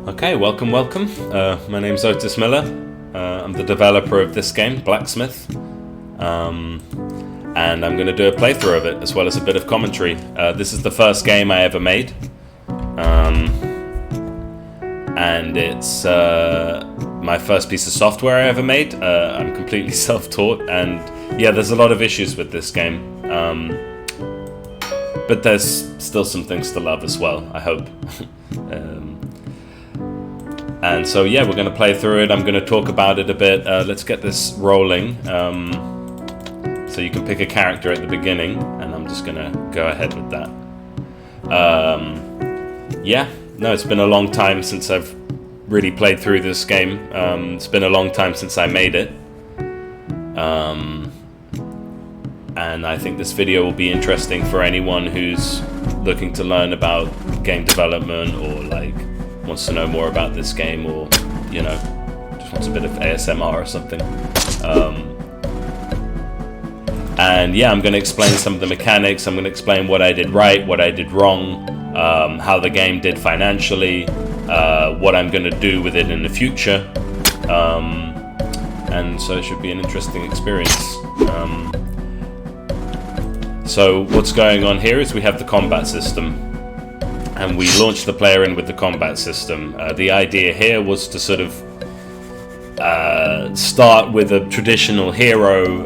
Okay, welcome. My name's Otis Miller. I'm the developer of this game, Blacksmith. And I'm going to do a playthrough of it, as well as a bit of commentary. This is the first game I ever made. And it's my first piece of software I ever made. I'm completely self-taught, and yeah, there's a lot of issues with this game. But there's still some things to love as well, I hope. And so yeah, we're going to play through it. I'm going to talk about it a bit. Let's get this rolling. So you can pick a character at the beginning, and I'm just going to go ahead with that. Yeah, no, it's been a long time since I've really played through this game. It's been a long time since I made it. And I think this video will be interesting for anyone who's looking to learn about game development, or like wants to know more about this game, or you know, just wants a bit of ASMR or something. And yeah, I'm going to explain some of the mechanics. I'm going to explain what I did right, what I did wrong, how the game did financially, what I'm going to do with it in the future. And so it should be an interesting experience. So what's going on here is we have the combat system, and we launched the player in with the combat system. The idea here was to sort of start with a traditional hero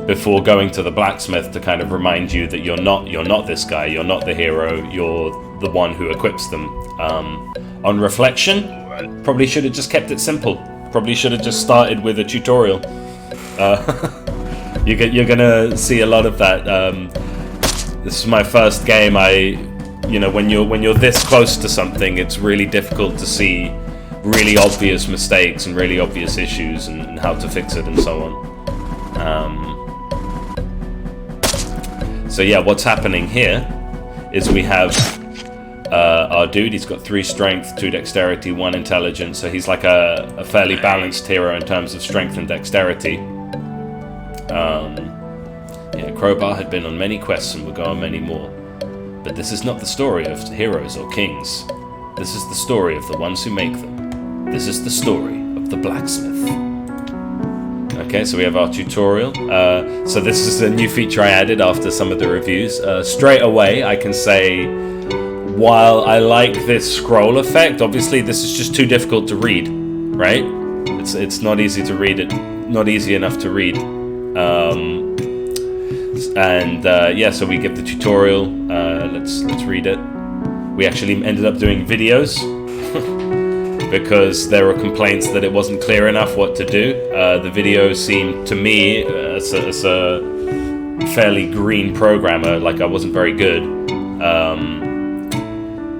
before going to the blacksmith, to kind of remind you that you're not this guy, you're not the hero, you're the one who equips them. On reflection, probably should have just kept it simple. Probably should have just started with a tutorial. You're gonna see a lot of that. This is my first game. When you're this close to something, it's really difficult to see really obvious mistakes and really obvious issues, and how to fix it and so on. So yeah, what's happening here is we have our dude. He's got 3 strength, 2 dexterity, 1 intelligence, so he's like a fairly balanced hero in terms of strength and dexterity. Yeah, Crowbar had been on many quests and will go on many more. But this is not the story of heroes or kings. This is the story of the ones who make them. This is the story of the blacksmith. Okay, so we have our tutorial. So this is a new feature I added after some of the reviews. Straight away, I can say, while I like this scroll effect, obviously this is just too difficult to read, right? It's not easy to read it, not easy enough to read. Yeah, so we give the tutorial. Let's read it. We actually ended up doing videos because there were complaints that it wasn't clear enough what to do. The video seemed to me, as a fairly green programmer, like I wasn't very good.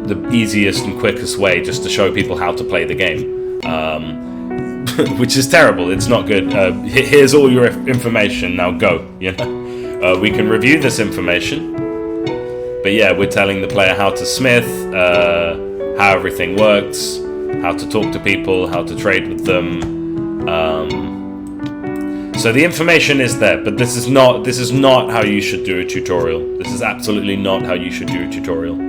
The easiest and quickest way just to show people how to play the game. Which is terrible. It's not good. Here's all your information. Now go. You know, we can review this information, but yeah, we're telling the player how to smith, how everything works, how to talk to people, how to trade with them. So the information is there, but this is not how you should do a tutorial. This is absolutely not how you should do a tutorial.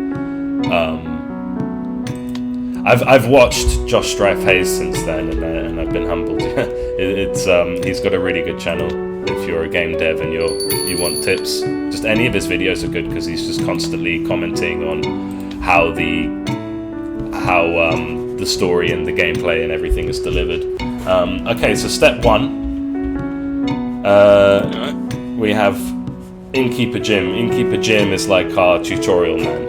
I've watched Josh Strife Hayes since then, and I've been humbled. He's got a really good channel. If you're a game dev and you want tips, just any of his videos are good, because he's just constantly commenting on how the story and the gameplay and everything is delivered. Okay, so step 1, we have Innkeeper Jim. Innkeeper Jim is like our tutorial man.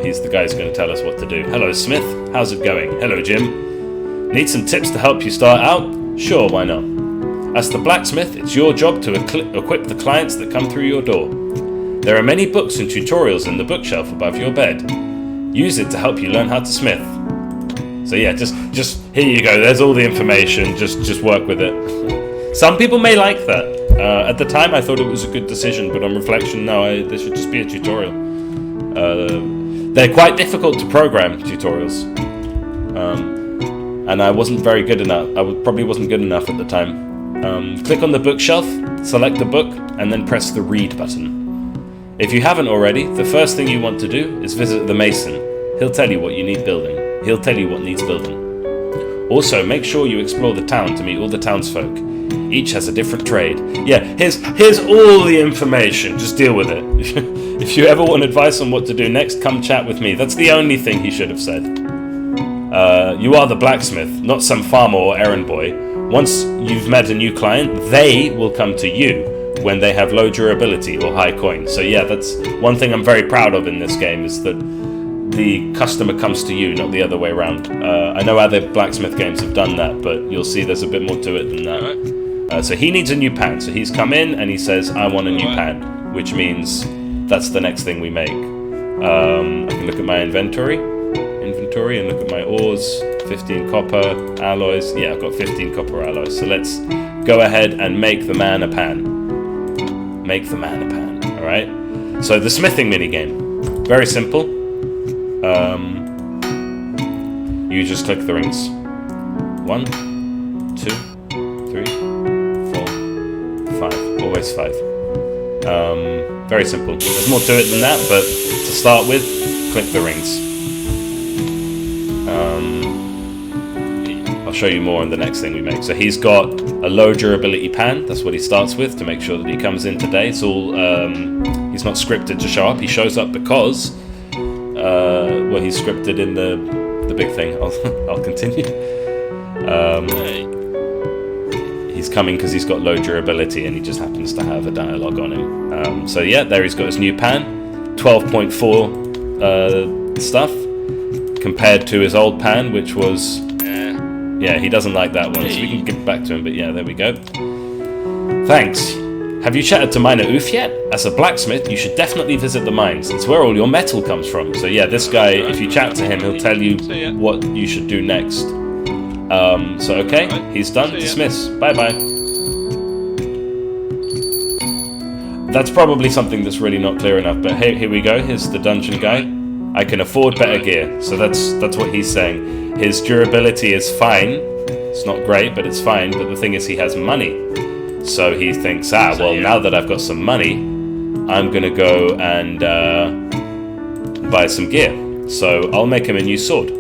He's the guy who's going to tell us what to do. Hello, Smith. How's it going? Hello, Jim. Need some tips to help you start out? Sure, why not? As the blacksmith, it's your job to equip the clients that come through your door. There are many books and tutorials in the bookshelf above your bed. Use it to help you learn how to smith. So yeah, just here you go. There's all the information. Just work with it. Some people may like that. At the time, I thought it was a good decision, but on reflection, no, there should just be a tutorial. They're quite difficult to program, tutorials. And I wasn't very good enough. Probably wasn't good enough at the time. Click on the bookshelf, select the book, and then press the read button. If you haven't already, the first thing you want to do is visit the mason. He'll tell you what you need building. He'll tell you what needs building. Also, make sure you explore the town to meet all the townsfolk. Each has a different trade. Yeah, here's all the information. Just deal with it. If you ever want advice on what to do next, come chat with me. That's the only thing he should have said. You are the blacksmith, not some farmer or errand boy. Once you've met a new client, they will come to you when they have low durability or high coin. So yeah, that's one thing I'm very proud of in this game, is that the customer comes to you, not the other way around. I know other blacksmith games have done that, but you'll see there's a bit more to it than that. So he needs a new pan. So he's come in and he says, I want a new pan, which means that's the next thing we make. I can look at my inventory and look at my ores. 15 copper alloys. Yeah, I've got 15 copper alloys. So let's go ahead and make the man a pan. Make the man a pan. Alright? So the smithing minigame. Very simple. You just click the rings. 1, 2, 3, 4, 5. Always 5. Very simple. There's more to it than that, but to start with, click the rings. I'll show you more on the next thing we make. So he's got a low durability pan. That's what he starts with to make sure that he comes in today. It's all he's not scripted to show up. He shows up because well, he's scripted in the big thing. I'll continue. He's coming because he's got low durability and he just happens to have a dialogue on him. So yeah, there he's got his new pan, 12.4 stuff compared to his old pan, which was yeah, he doesn't like that one, so we can get back to him. But yeah, there we go. Thanks. Have you chatted to Miner Oof yet? As a blacksmith, you should definitely visit the mines. It's where all your metal comes from. So yeah, this guy, if you chat to him, he'll tell you what you should do next. So okay, he's done. Dismiss. Bye-bye. That's probably something that's really not clear enough, but hey, here we go. Here's the dungeon guy. I can afford better gear. So that's what he's saying. His durability is fine. It's not great, but it's fine. But the thing is, he has money. So he thinks, well, now that I've got some money, I'm going to go and buy some gear. So I'll make him a new sword.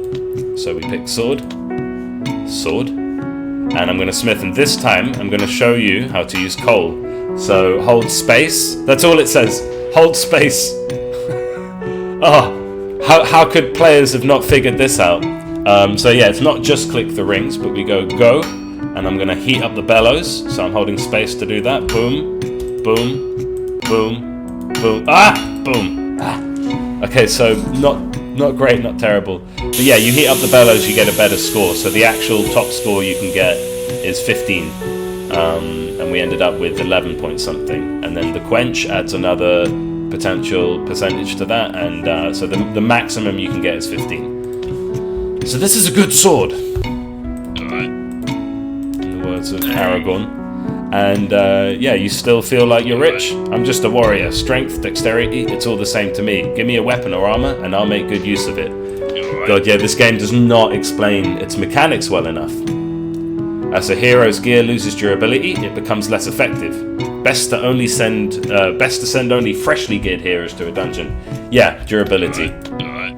So we pick sword, and I'm going to smith. And this time, I'm going to show you how to use coal. So hold space. That's all it says. Hold space. Oh, how could players have not figured this out? So yeah, it's not just click the rings, but we go, and I'm going to heat up the bellows. So I'm holding space to do that. Boom, boom, boom, boom. Boom. Okay, so not great, not terrible. But yeah, you heat up the bellows, you get a better score. So the actual top score you can get is 15. And we ended up with 11 point something. And then the quench adds another potential percentage to that. And so the maximum you can get is 15. So this is a good sword. Alright. In the words of Aragorn. And yeah, you still feel like you're rich. I'm just a warrior. Strength, dexterity, it's all the same to me. Give me a weapon or armor and I'll make good use of it. God, yeah, this game does not explain its mechanics well enough. As a hero's gear loses durability, it becomes less effective. Best to send only freshly geared heroes to a dungeon. Yeah, durability.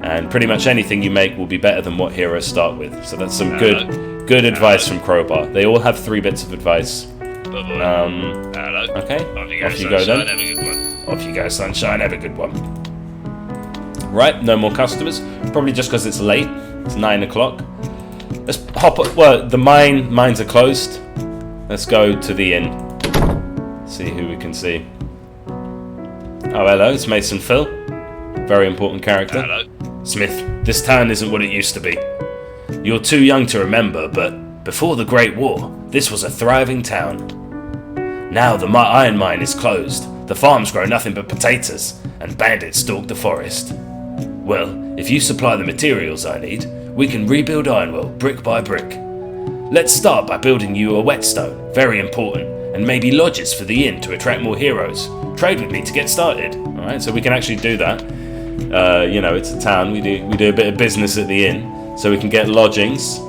And pretty much anything you make will be better than what heroes start with. So that's some good advice from Crowbar. They all have 3 bits of advice. Okay, off you go then. Off you go, sunshine, have a good one. Right, no more customers. Probably just because it's late. It's 9 o'clock. Let's hop up. Well, the mines are closed. Let's go to the inn. See who we can see. Oh, hello, it's Mason Phil. Very important character. Hello. Smith, this town isn't what it used to be. You're too young to remember, but before the Great War, this was a thriving town. Now the iron mine is closed, the farms grow nothing but potatoes, and bandits stalk the forest. Well, if you supply the materials I need, we can rebuild Ironwell brick by brick. Let's start by building you a whetstone, very important, and maybe lodges for the inn to attract more heroes. Trade with me to get started. Alright, so we can actually do that. You know, it's a town, we do a bit of business at the inn, so we can get lodgings.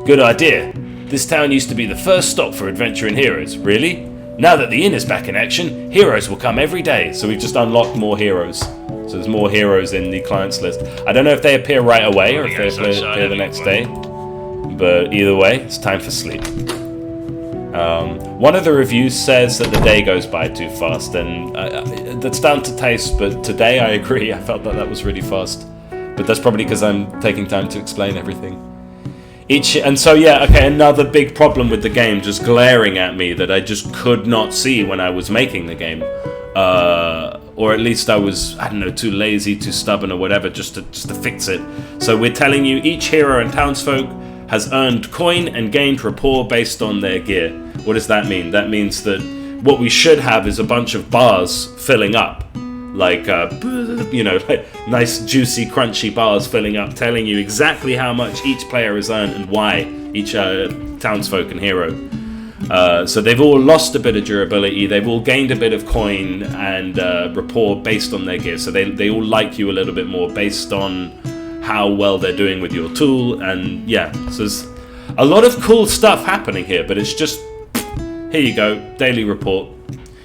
Good idea. This town used to be the first stop for adventuring heroes. Really? Now that the inn is back in action, heroes will come every day. So we've just unlocked more heroes. So there's more heroes in the clients list. I don't know if they appear right away or if they appear the next day. But either way, it's time for sleep. One of the reviews says that the day goes by too fast, and that's down to taste, but today I agree. I felt that was really fast. But that's probably because I'm taking time to explain everything. Another big problem with the game just glaring at me that I just could not see when I was making the game. Or at least I was, I don't know, too lazy, too stubborn or whatever just to fix it. So we're telling you each hero and townsfolk has earned coin and gained rapport based on their gear. What does that mean? That means that what we should have is a bunch of bars filling up. Like, like nice, juicy, crunchy bars filling up, telling you exactly how much each player has earned and why, each townsfolk and hero. So they've all lost a bit of durability, they've all gained a bit of coin and rapport based on their gear. So they all like you a little bit more based on how well they're doing with your tool. And yeah, so there's a lot of cool stuff happening here, but it's just, here you go, daily report.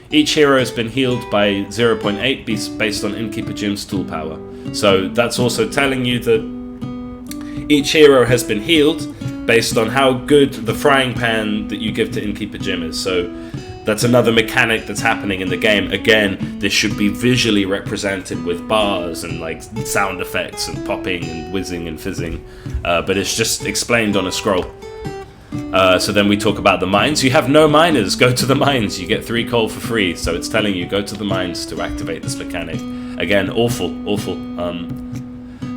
Each hero has been healed by 0.8 based on Innkeeper Jim's tool power. So that's also telling you that each hero has been healed based on how good the frying pan that you give to Innkeeper Jim is. So that's another mechanic that's happening in the game. Again, this should be visually represented with bars and like sound effects and popping and whizzing and fizzing. But it's just explained on a scroll. So then we talk about the mines. You have no miners, go to the mines. You get 3 coal for free. So it's telling you, go to the mines to activate this mechanic. Again, awful.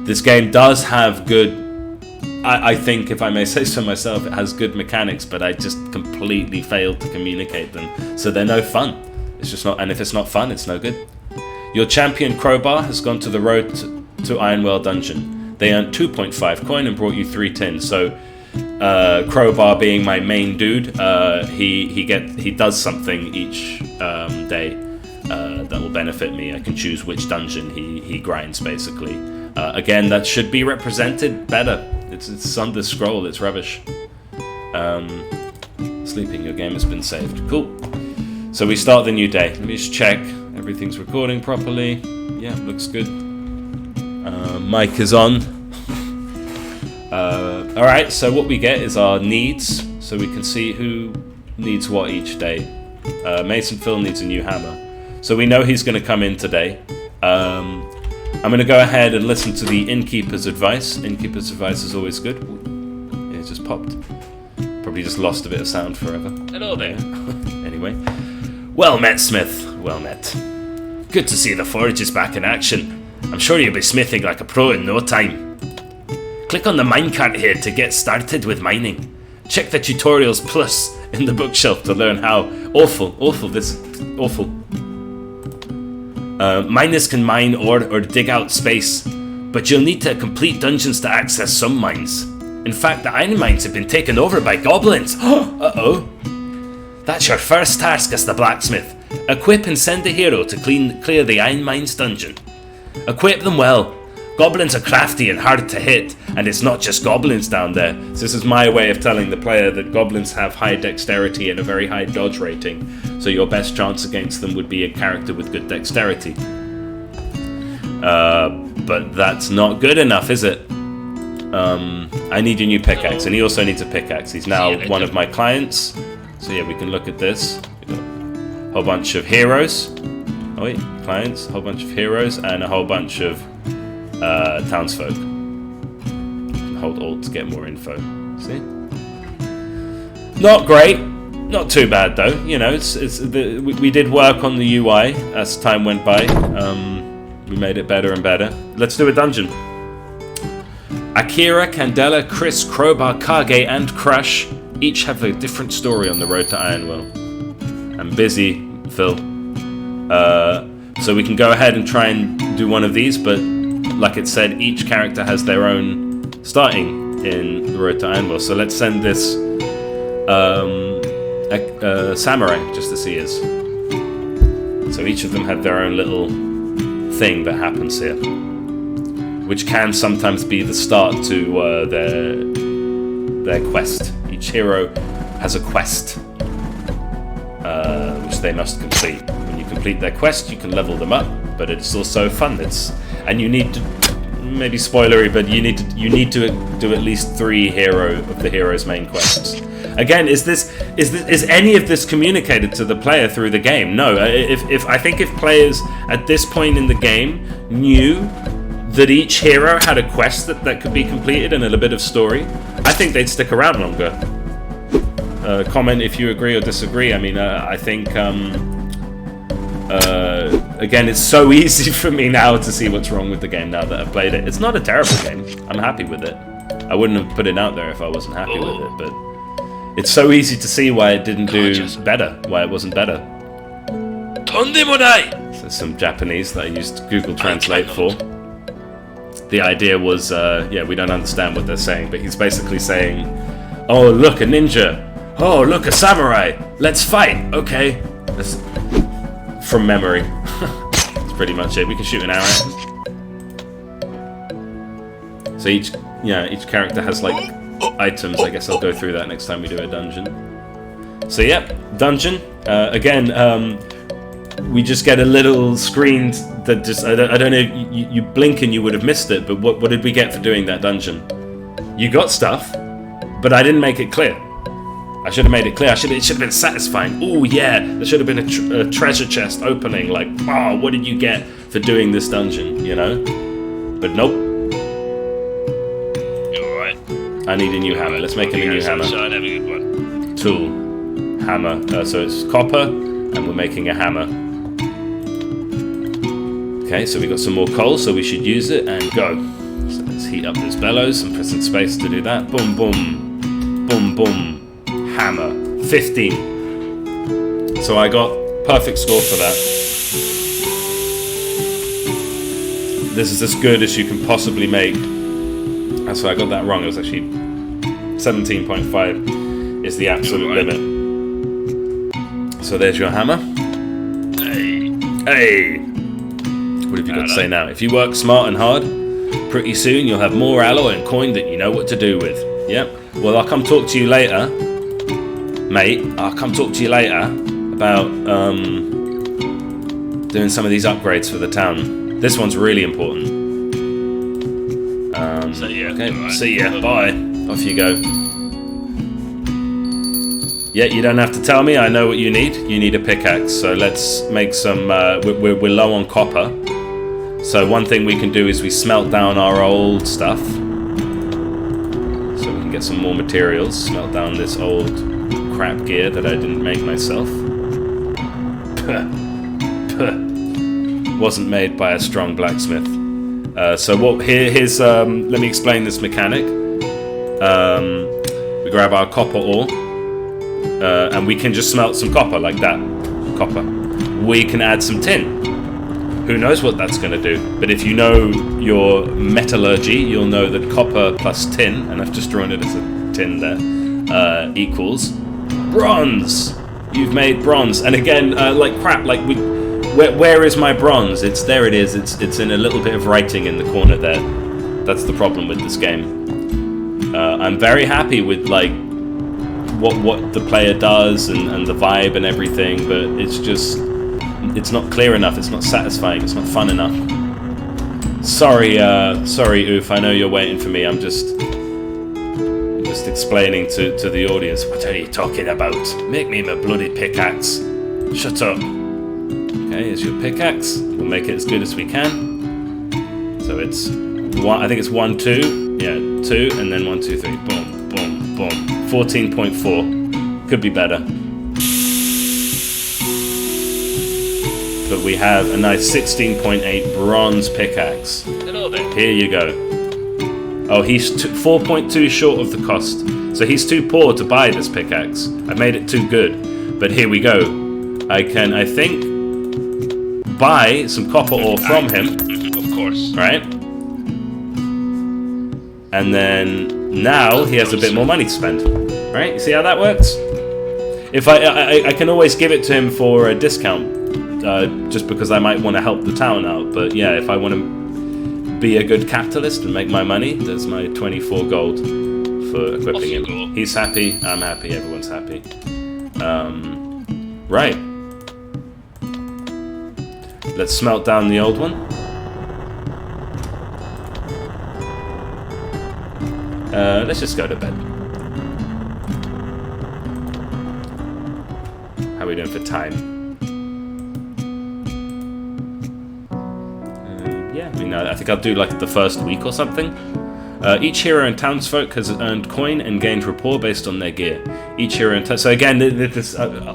This game does have good, I think, if I may say so myself, it has good mechanics, but I just completely failed to communicate them. So they're no fun. It's just not, and if it's not fun, it's no good. Your champion Crowbar has gone to the road to Ironwell Dungeon. They earned 2.5 coin and brought you 3 tin. So Crowbar being my main dude, he does something each day that will benefit me. I can choose which dungeon he grinds, basically. Again, that should be represented better. It's on the scroll, it's rubbish. Sleeping, your game has been saved. Cool. So we start the new day. Let me just check. Everything's recording properly. Yeah, looks good. Mic is on. Alright, so what we get is our needs. So we can see who needs what each day. Mason Phil needs a new hammer. So we know he's going to come in today. I'm going to go ahead and listen to the innkeeper's advice. Innkeeper's advice is always good. Ooh, it just popped. Probably just lost a bit of sound forever. Hello there. Anyway. Well met, Smith. Well met. Good to see the forge is back in action. I'm sure you'll be smithing like a pro in no time. Click on the minecart here to get started with mining. Check the tutorials plus in the bookshelf to learn how. Awful. Miners can mine or dig out space, but you'll need to complete dungeons to access some mines. In fact, the iron mines have been taken over by goblins. Uh-oh. That's your first task as the blacksmith. Equip and send a hero to clear the iron mines dungeon. Equip them well. Goblins are crafty and hard to hit, and it's not just goblins down there. So this is my way of telling the player that goblins have high dexterity and a very high dodge rating. So your best chance against them would be a character with good dexterity. But that's not good enough, is it? I need a new pickaxe, and he also needs a pickaxe. He's now one of my clients. So yeah, we can look at this. We've got a whole bunch of heroes. Oh wait, clients, a whole bunch of heroes, and a whole bunch of townsfolk. Hold Alt to get more info. See? Not great. Not too bad though. You know, we did work on the UI as time went by. We made it better and better. Let's do a dungeon. Akira, Candela, Chris, Crowbar, Kage, and Crush each have a different story on the road to Ironwell. I'm busy, Phil. So we can go ahead and try and do one of these, but like it said, each character has their own starting in the road to Ironwell. So let's send this samurai just to see his. So each of them have their own little thing that happens here, which can sometimes be the start to their quest. Each hero has a quest, which which they must complete. When you complete their quest, you can level them up, but it's also fun. And you need to, maybe spoilery, but you need to do at least 3 of the hero's main quests. Again, is any of this communicated to the player through the game? No. I think if players at this point in the game knew that each hero had a quest that could be completed and a bit of story, I think they'd stick around longer. Comment if you agree or disagree. I mean, I think again, it's so easy for me now to see what's wrong with the game now that I've played it. It's not a terrible game. I'm happy with it. I wouldn't have put it out there if I wasn't happy with it, but it's so easy to see why it didn't do better, why it wasn't better. So some Japanese that I used Google Translate for. The idea was, yeah, we don't understand what they're saying, but he's basically saying, oh, look, a ninja. Oh, look, a samurai. Let's fight. Okay. That's from memory. That's pretty much it. We can shoot an arrow. So each character has like items. I guess I'll go through that next time we do a dungeon. So yeah, dungeon. Again, we just get a little screen that just I don't know. You blink and you would have missed it. But what did we get for doing that dungeon? You got stuff, but I didn't make it clear. I should have made it clear. It should have been satisfying. Oh yeah, there should have been a treasure chest opening. Like, oh, what did you get for doing this dungeon? You know, but nope. I need a new hammer. Let's make him a new hammer. Have a good one. Tool. Hammer. So it's copper, and we're making a hammer. Okay, so we got some more coal, so we should use it and go. So let's heat up this bellows and pressing space to do that. Boom, boom. Boom, boom. Hammer. 15. So I got perfect score for that. This is as good as you can possibly make. So I got that wrong. It was actually 17.5 is the absolute limit. So there's your hammer. Hey! What have you got to say now? If you work smart and hard, pretty soon you'll have more alloy and coin that you know what to do with. Yep. Well, I'll come talk to you later, mate. I'll come talk to you later about doing some of these upgrades for the town. This one's really important. So yeah, okay, right. See ya, bye. Off you go. Yeah, you don't have to tell me, I know what you need. You need a pickaxe, so let's make some, we're low on copper. So one thing we can do is we smelt down our old stuff. So we can get some more materials, smelt down this old crap gear that I didn't make myself. Wasn't made by a strong blacksmith. So here's let me explain this mechanic. We grab our copper ore, and we can just smelt some copper like that. Copper. We can add some tin. Who knows what that's going to do? But if you know your metallurgy, you'll know that copper plus tin, and I've just drawn it as a tin there, equals bronze. You've made bronze, and again, like crap, like we. Where is my bronze? There it is. It's in a little bit of writing in the corner there. That's the problem with this game. I'm very happy with like what the player does and the vibe and everything, but it's not clear enough. It's not satisfying. It's not fun enough. Sorry, Oof. I know you're waiting for me. I'm just explaining to the audience. What are you talking about? Make me my bloody pickaxe. Shut up. Okay, here's your pickaxe. We'll make it as good as we can. So it's one. I think it's 1, 2. Yeah, 2, and then 1, 2, 3. Boom, boom, boom. 14.4. Could be better. But we have a nice 16.8 bronze pickaxe. Hello there. Here you go. Oh, he's 4.2 short of the cost. So he's too poor to buy this pickaxe. I made it too good. But here we go. I think, buy some copper ore from him. Of course. Right? And then now he has a bit more money to spend. Right? You see how that works? If I can always give it to him for a discount, just because I might want to help the town out. But yeah, if I want to be a good capitalist and make my money, there's my 24 gold for equipping him. He's happy, I'm happy, everyone's happy. Right. Let's smelt down the old one. Let's just go to bed. How are we doing for time? Yeah, I mean, I think I'll do like the first week or something. Each hero and townsfolk has earned coin and gained rapport based on their gear. Each hero and so again,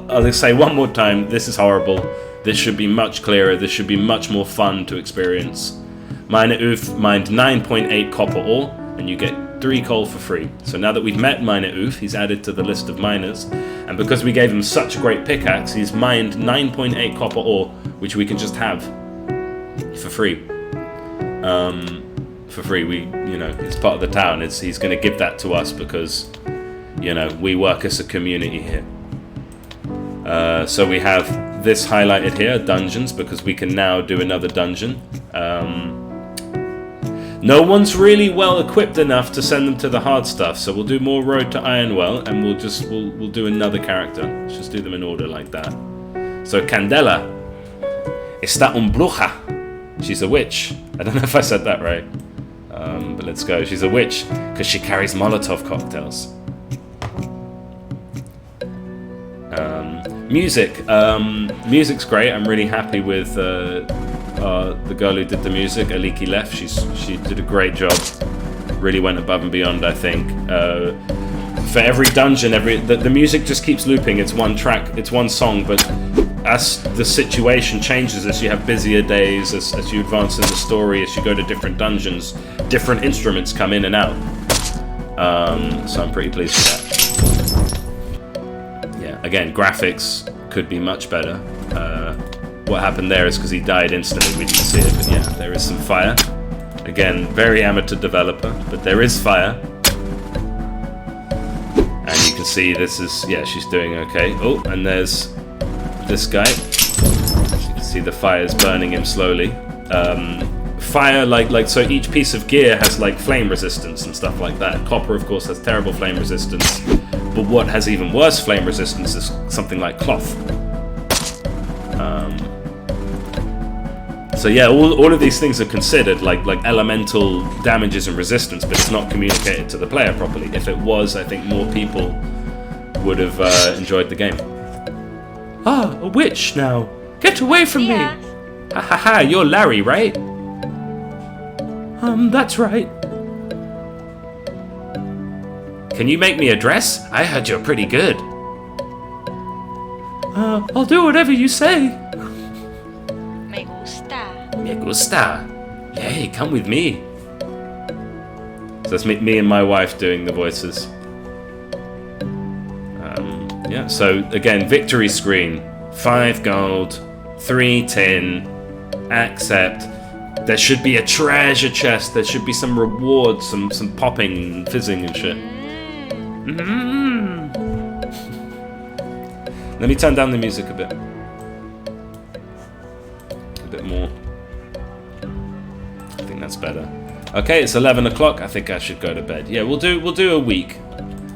I'll say one more time, this is horrible. This should be much clearer. This should be much more fun to experience. Miner Oof mined 9.8 copper ore, and you get 3 coal for free. So now that we've met Miner Oof, he's added to the list of miners, and because we gave him such a great pickaxe, he's mined 9.8 copper ore, which we can just have for free. For free, it's part of the town. He's going to give that to us because, we work as a community here. So we have this highlighted here, dungeons, because we can now do another dungeon. No one's really well equipped enough to send them to the hard stuff, so we'll do more Road to Ironwell, and we'll do another character. Let's just do them in order like that. So Candela está un bruja. She's a witch. I don't know if I said that right, but let's go. She's a witch because she carries Molotov cocktails. Music. Music's great. I'm really happy with the girl who did the music, Aliki Left. She did a great job. Really went above and beyond, I think. For every dungeon, the music just keeps looping. It's one track, it's one song, but as the situation changes, as you have busier days, as you advance in the story, as you go to different dungeons, different instruments come in and out. So I'm pretty pleased with that. Yeah, again, graphics could be much better. What happened there is because he died instantly, we didn't see it, but yeah, there is some fire. Again, very amateur developer, but there is fire. And you can see this is, yeah, she's doing okay. Oh, and there's this guy. You can see the fire's burning him slowly. Fire, so each piece of gear has like flame resistance and stuff like that. Copper, of course, has terrible flame resistance. But what has even worse flame resistance is something like cloth. So yeah, all of these things are considered like elemental damages and resistance, but it's not communicated to the player properly. If it was, I think more people would have enjoyed the game. Ah, a witch now! Get away from me! Ha ha ha! You're Larry, right? That's right. Can you make me a dress? I heard you're pretty good. I'll do whatever you say. Me gusta. Me gusta. Hey, come with me. So that's me and my wife doing the voices. Yeah, so again, victory screen. 5 gold, 3 tin, accept. There should be a treasure chest. There should be some rewards, some popping, fizzing and shit. Let me turn down the music a bit. A bit more. I think that's better. Okay, it's 11 o'clock. I think I should go to bed. Yeah, we'll do a week.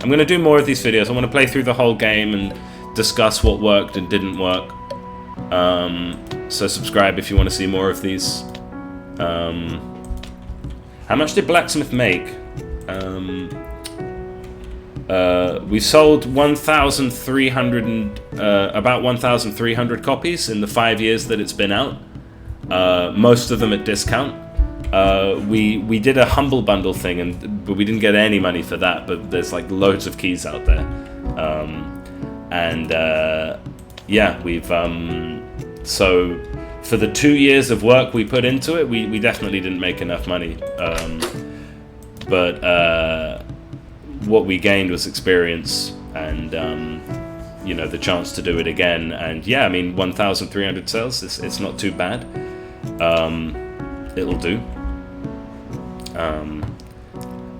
I'm going to do more of these videos. I want to play through the whole game and discuss what worked and didn't work. So subscribe if you want to see more of these. How much did Blacksmith make? We sold 1,300 about 1,300 copies in the 5 years that it's been out. Most of them at discount. We did a humble bundle thing, but we didn't get any money for that. But there's like loads of keys out there, yeah, we've so for the 2 years of work we put into it, we definitely didn't make enough money. But what we gained was experience and the chance to do it again. And yeah, I mean, 1,300 sales, it's not too bad. It'll do.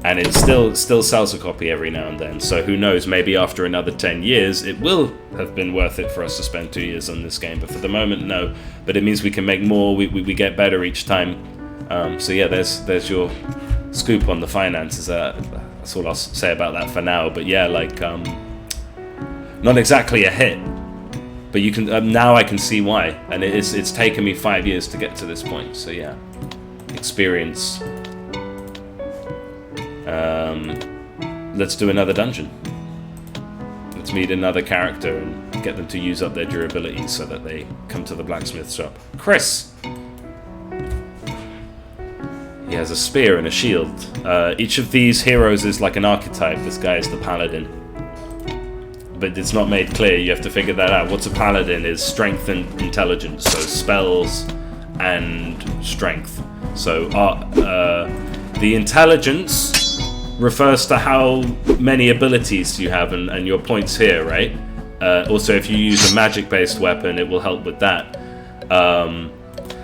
And it still sells a copy every now and then. So who knows, maybe after another 10 years, it will have been worth it for us to spend 2 years on this game. But for the moment, no. But it means we can make more, we get better each time. So yeah, there's your scoop on the finances. That's all I'll say about that for now. But yeah, like, not exactly a hit. But you can now I can see why, and it's taken me 5 years to get to this point. So yeah, experience. Let's do another dungeon. Let's meet another character and get them to use up their durability so that they come to the blacksmith shop. Chris! He has a spear and a shield. Each of these heroes is like an archetype. This guy is the paladin. But it's not made clear. You have to figure that out. What's a paladin is strength and intelligence. So spells and strength. So the intelligence refers to how many abilities you have and your points here, right? Also, if you use a magic-based weapon, it will help with that.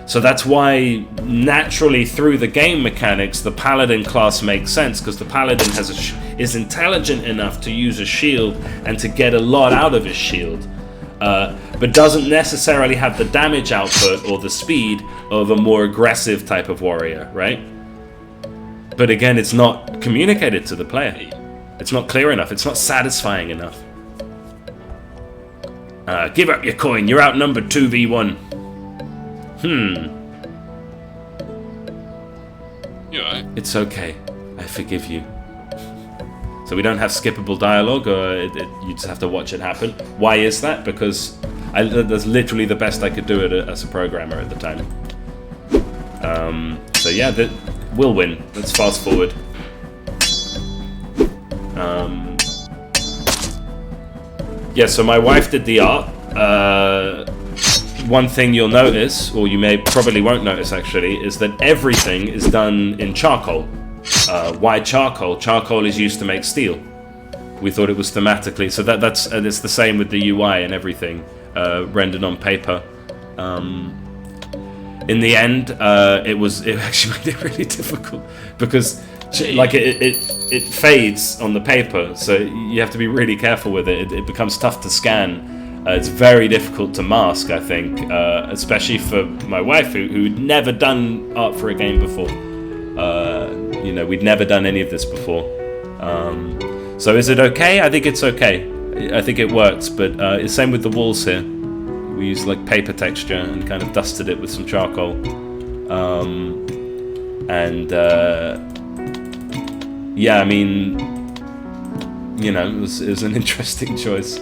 So that's why, naturally, through the game mechanics, the paladin class makes sense, because the paladin is intelligent enough to use a shield and to get a lot out of his shield, but doesn't necessarily have the damage output or the speed of a more aggressive type of warrior, right? But again, it's not communicated to the player. It's not clear enough. It's not satisfying enough. Give up your coin. You're outnumbered 2v1. You alright? It's okay. I forgive you. So we don't have skippable dialogue, or you just have to watch it happen. Why is that? Because that's literally the best I could do it as a programmer at the time. So yeah, we'll win. Let's fast forward. Yeah, so my wife did the art. One thing you'll notice, or you probably won't notice actually, is that everything is done in charcoal. Why charcoal? Charcoal is used to make steel. We thought it was thematically, so it's the same with the UI and everything, rendered on paper. In the end, it actually made it really difficult because like it fades on the paper, so you have to be really careful with it. It becomes tough to scan. It's very difficult to mask, I think, especially for my wife who'd never done art for a game before. We'd never done any of this before. So is it okay? I think it's okay. I think it works, but it's same with the walls here. We used like paper texture and kind of dusted it with some charcoal. Yeah, I mean, it was an interesting choice.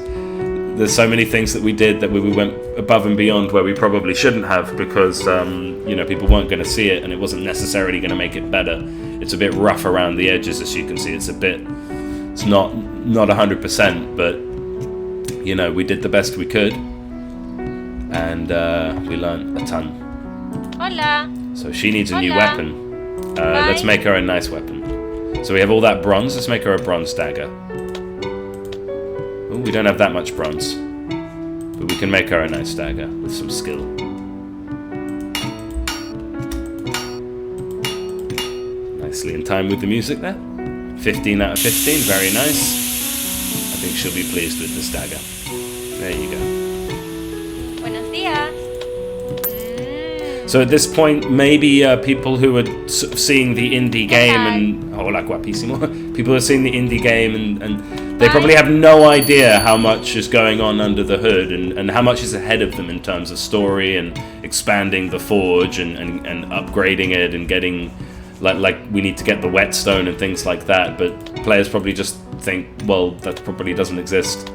There's so many things that we did that we went above and beyond where we probably shouldn't have, because people weren't going to see it, and it wasn't necessarily going to make it better. It's a bit rough around the edges, as you can see. It's not 100%, but we did the best we could, and we learned a ton. Hola. So she needs a new weapon. Let's make her a nice weapon. So we have all that bronze. Let's make her a bronze dagger. We don't have that much bronze, but we can make her a nice dagger with some skill. Nicely in time with the music there. 15 out of 15, very nice. I think she'll be pleased with this dagger. There you go. Buenos días. So at this point, maybe people who are seeing the indie game and hola guapísimo, people who are seeing the indie game and they probably have no idea how much is going on under the hood and how much is ahead of them in terms of story and expanding the forge and upgrading it and getting like we need to get the whetstone and things like that. But players probably just think, well, that probably doesn't exist.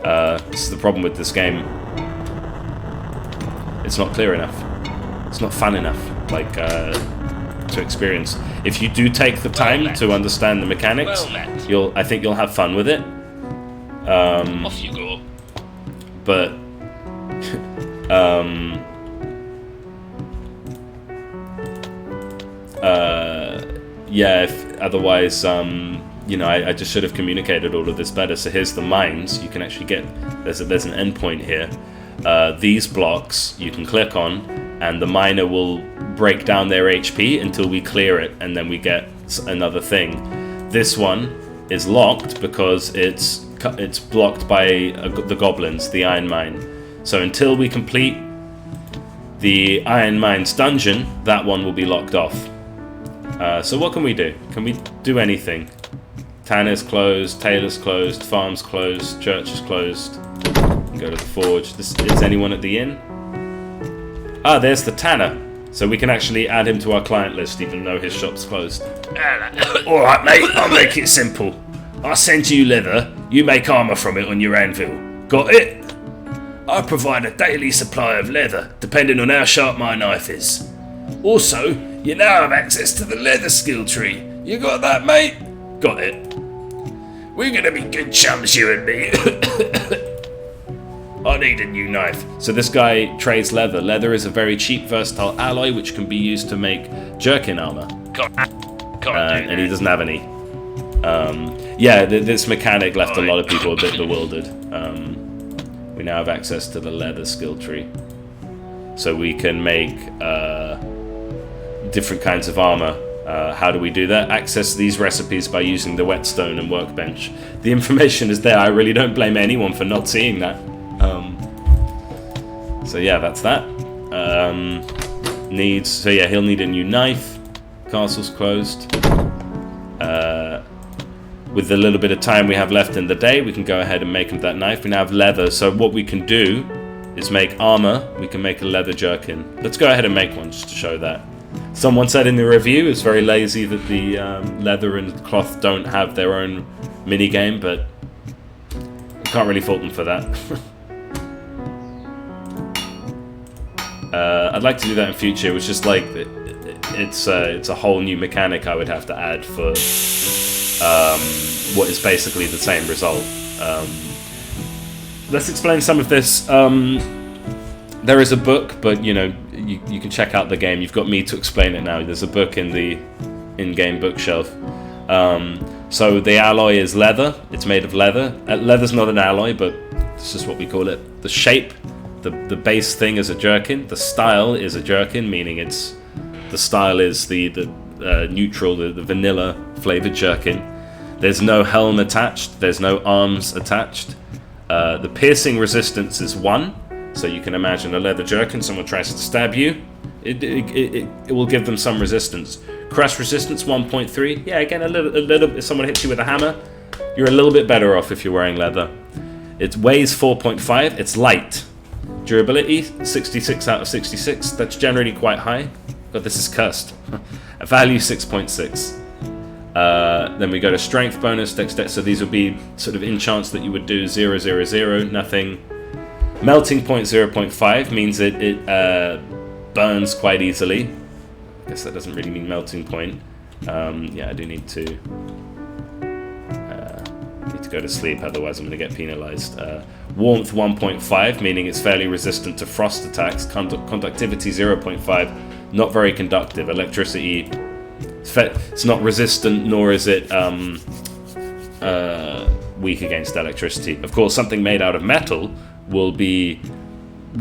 This is the problem with this game. It's not clear enough. It's not fun enough, to experience. If you do take the time to understand the mechanics, I think you'll have fun with it. Off you go. But otherwise, I just should have communicated all of this better. So here's the mines. You can actually get there's an endpoint here. These blocks you can click on, and the miner will break down their HP until we clear it, and then we get another thing. This one is locked because it's blocked by the goblins, the iron mine. So until we complete the iron mines dungeon, that one will be locked off. So what can we do? Can we do anything? Tanner's closed, Taylor's closed, farm's closed, church is closed. Go go to the forge. Is anyone at the inn? Ah, there's the tanner. So we can actually add him to our client list even though his shop's closed. Alright mate, I'll make it simple. I'll send you leather, you make armour from it on your anvil. Got it? I provide a daily supply of leather, depending on how sharp my knife is. Also, you now have access to the leather skill tree. You got that, mate? Got it. We're gonna be good chums, you and me. I need a new knife. So this guy trades leather. Leather is a very cheap, versatile alloy which can be used to make jerkin armor. And he doesn't have any. Yeah, this mechanic left a lot of people a bit bewildered. We now have access to the leather skill tree. So we can make different kinds of armor. How do we do that? Access these recipes by using the whetstone and workbench. The information is there. I really don't blame anyone for not seeing that. So yeah, that's that. So yeah, he'll need a new knife. Castle's closed. With the little bit of time we have left in the day, we can go ahead and make him that knife. We now have leather, so what we can do is make armor. We can make a leather jerkin. Let's go ahead and make one just to show that. Someone said in the review it's very lazy that the leather and cloth don't have their own minigame, but I can't really fault them for that. I'd like to do that in future. It was just like it's a whole new mechanic I would have to add for what is basically the same result. Let's explain some of this. There is a book, but you know you can check out the game. You've got me to explain it now. There's a book in the in-game bookshelf. So the alloy is leather. It's made of leather. Leather's not an alloy, but this is what we call it. The shape, the base thing is a jerkin. The style is a jerkin, meaning the style is the neutral, the vanilla flavored jerkin. There's no helm attached. There's no arms attached. The piercing resistance is 1. So you can imagine a leather jerkin, someone tries to stab you, it will give them some resistance. Crush resistance 1.3. Yeah, again a little. If someone hits you with a hammer, you're a little bit better off if you're wearing leather. It weighs 4.5. It's light. Durability 66 out of 66. That's generally quite high, but this is cursed. A value 6.6. Then we go to strength bonus, dexterity. So these would be sort of enchants that you would do 0, 0, 0, nothing. Melting point 0.5 means it burns quite easily. I guess that doesn't really mean melting point. Yeah, I do need to go to sleep, otherwise I'm going to get penalized. Warmth 1.5, meaning it's fairly resistant to frost attacks. Conductivity 0.5, not very conductive. Electricity, it's not resistant, nor is it weak against electricity. Of course, something made out of metal will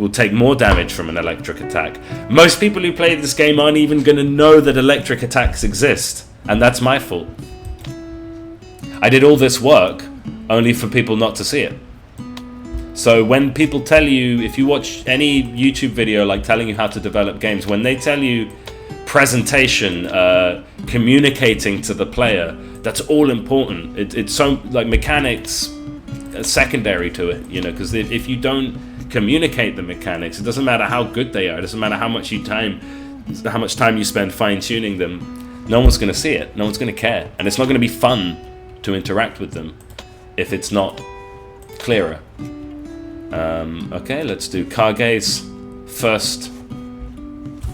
take more damage from an electric attack. Most people who play this game aren't even going to know that electric attacks exist, and that's my fault. I did all this work only for people not to see it. So when people tell you, if you watch any YouTube video like telling you how to develop games, when they tell you presentation, communicating to the player, that's all important. It's so like mechanics secondary to it, you know, because if you don't communicate the mechanics, it doesn't matter how good they are, it doesn't matter how much time you spend fine-tuning them, no one's going to see it, no one's going to care, and it's not going to be fun to interact with them if it's not clearer. Okay, let's do Kage's first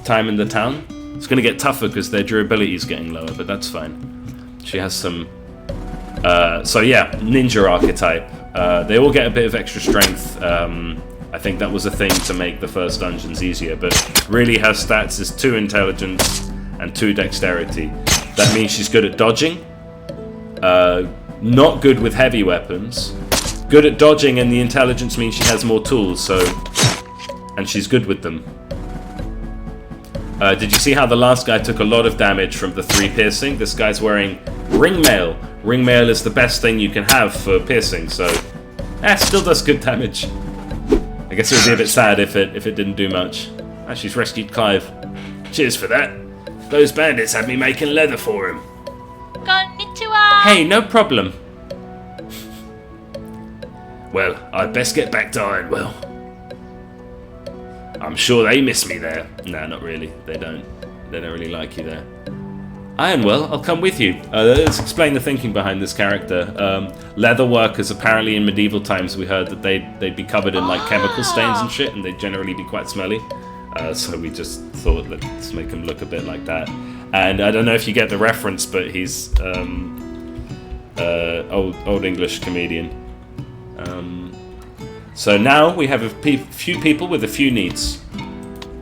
time in the town. It's going to get tougher because their durability is getting lower, but that's fine. She has some so yeah, ninja archetype. They all get a bit of extra strength. I think that was a thing to make the first dungeons easier, but really her stats is 2 intelligence and 2 dexterity. That means she's good at dodging, not good with heavy weapons, good at dodging, and the intelligence means she has more tools, and she's good with them. Did you see how the last guy took a lot of damage from the 3 piercing? This guy's wearing ring mail. Ring mail is the best thing you can have for piercing, so still does good damage. I guess it would be a bit sad if it didn't do much. She's rescued Clive. Cheers for that. Those bandits had me making leather for him. Konnichiwa! Hey, no problem. Well, I'd best get back to Ironwell. I'm sure they miss me there. No, not really. They don't. They don't really like you there. Ironwell, I'll come with you. Let's explain the thinking behind this character. Leather workers, apparently in medieval times, we heard that they'd be covered in like chemical stains and shit, and they'd generally be quite smelly. So we just thought, let's make him look a bit like that. And I don't know if you get the reference, but he's old English comedian. So now we have a few people with a few needs.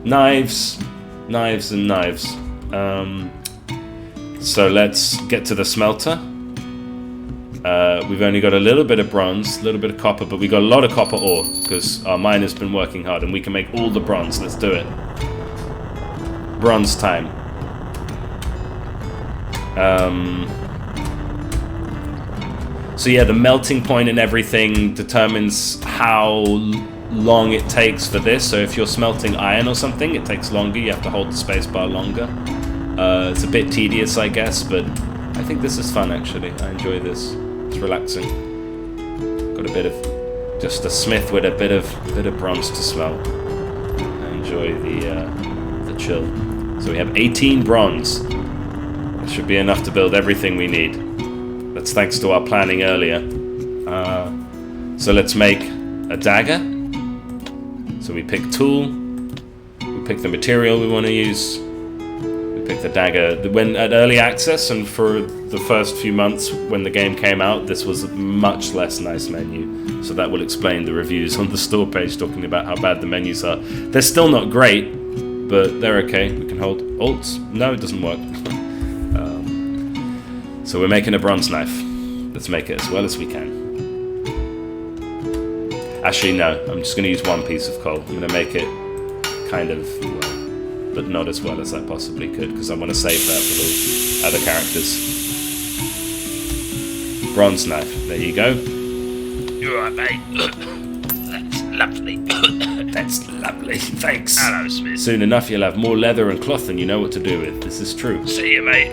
Knives, and knives. So let's get to the smelter. We've only got a little bit of bronze, a little bit of copper, but we got a lot of copper ore because our miner's been working hard, and we can make all the bronze. Let's do it. Bronze time. So yeah, the melting point and everything determines how long it takes for this. So if you're smelting iron or something, it takes longer. You have to hold the spacebar longer. It's a bit tedious, I guess, but I think this is fun, actually. I enjoy this. It's relaxing. Got a bit of... just a smith with a bit of bronze to smell. I enjoy the chill. So we have 18 bronze. That should be enough to build everything we need. That's thanks to our planning earlier. So let's make a dagger. So we pick tool. We pick the material we want to use. Pick the dagger. When at early access and for the first few months when the game came out, this was a much less nice menu. So that will explain the reviews on the store page talking about how bad the menus are. They're still not great, but they're okay. We can hold Alt. No, it doesn't work. So we're making a bronze knife. Let's make it as well as we can. Actually, no. I'm just going to use one piece of coal. I'm going to make it kind of well, but not as well as I possibly could, because I want to save that for the other characters. Bronze knife. There you go. You're right, mate. That's lovely. That's lovely. Thanks. Hello, Smith. Soon enough, you'll have more leather and cloth than you know what to do with. This is true. See you, mate.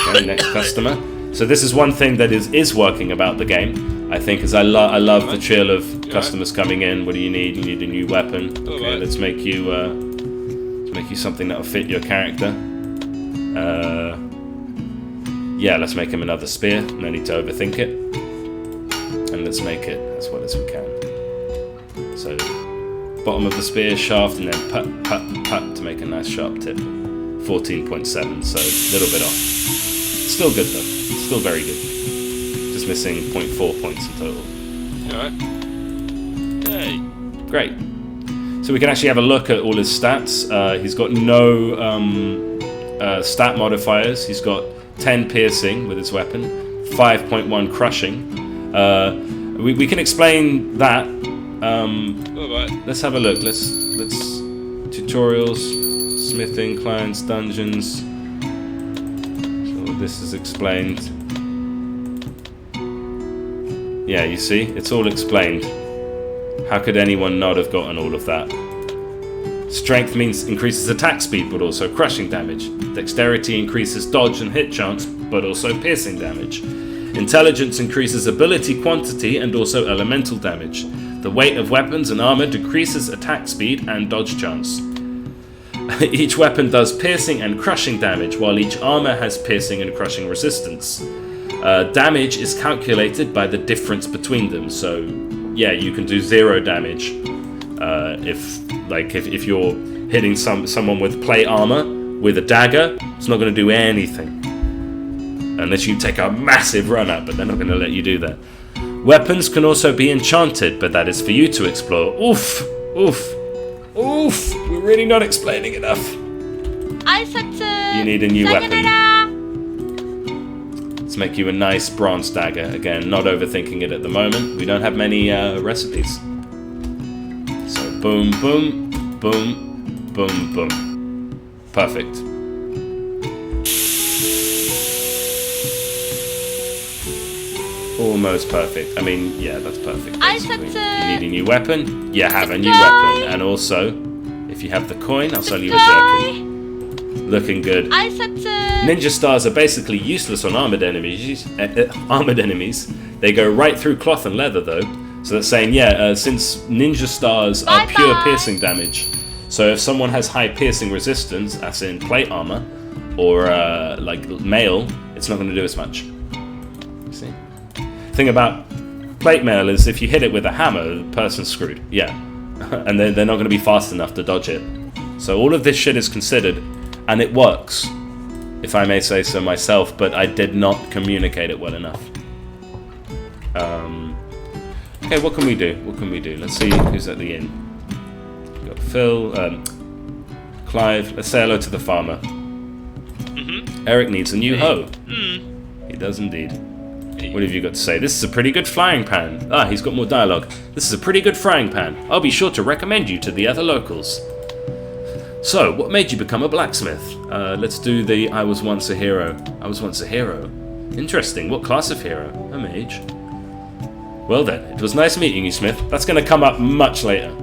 Okay, next customer. So this is one thing that is working about the game, I think, is I love the chill of customers coming in. What do you need? You need a new weapon. Okay, let's make you something that'll fit your character. Yeah, let's make him another spear. No need to overthink it. And let's make it as well as we can. So, bottom of the spear, shaft, and then put, put, put to make a nice sharp tip. 14.7, so a little bit off. Still good though. Still very good. Just missing 0.4 points in total. Alright. Hey. Great. So we can actually have a look at all his stats. He's got no stat modifiers. He's got 10 piercing with his weapon, 5.1 crushing. We can explain that. Alright. Let's have a look. Let's tutorials, smithing, clients, dungeons. So this is explained. Yeah, you see, it's all explained. How could anyone not have gotten all of that? Strength means increases attack speed, but also crushing damage. Dexterity increases dodge and hit chance, but also piercing damage. Intelligence increases ability quantity and also elemental damage. The weight of weapons and armor decreases attack speed and dodge chance. Each weapon does piercing and crushing damage, while each armor has piercing and crushing resistance. Damage is calculated by the difference between them, so yeah, you can do 0 damage if you're hitting someone with plate armor with a dagger. It's not going to do anything unless you take a massive run up, but they're not going to let you do that. Weapons can also be enchanted, but that is for you to explore. Oof, oof, oof. We're really not explaining enough. You need a new weapon. Let's make you a nice bronze dagger. Again, not overthinking it at the moment. We don't have many recipes. So boom, boom, boom, boom, boom. Perfect. Almost perfect. I mean, yeah, that's perfect. Basically. You need a new weapon? You have a new weapon. And also, if you have the coin, I'll sell you a jerkin. Looking good. I said to... Ninja stars are basically useless on armored enemies. They go right through cloth and leather, though. So that's saying, since ninja stars are pure piercing damage, so if someone has high piercing resistance, as in plate armor, or like mail, it's not going to do as much. See? Thing about plate mail is if you hit it with a hammer, the person's screwed. Yeah. And they're not going to be fast enough to dodge it. So all of this shit is considered, and it works, if I may say so myself, but I did not communicate it well enough. Okay, what can we do? Let's see who's at the inn. We've got Phil, Clive. Let's say hello to the farmer. Eric needs a new hoe. He does indeed. What have you got to say? This is a pretty good frying pan. Ah, he's got more dialogue. This is a pretty good frying pan. I'll be sure to recommend you to the other locals. So, what made you become a blacksmith? Let's do the I was once a hero. I was once a hero. Interesting. What class of hero? A mage. Well then, it was nice meeting you, Smith. That's going to come up much later.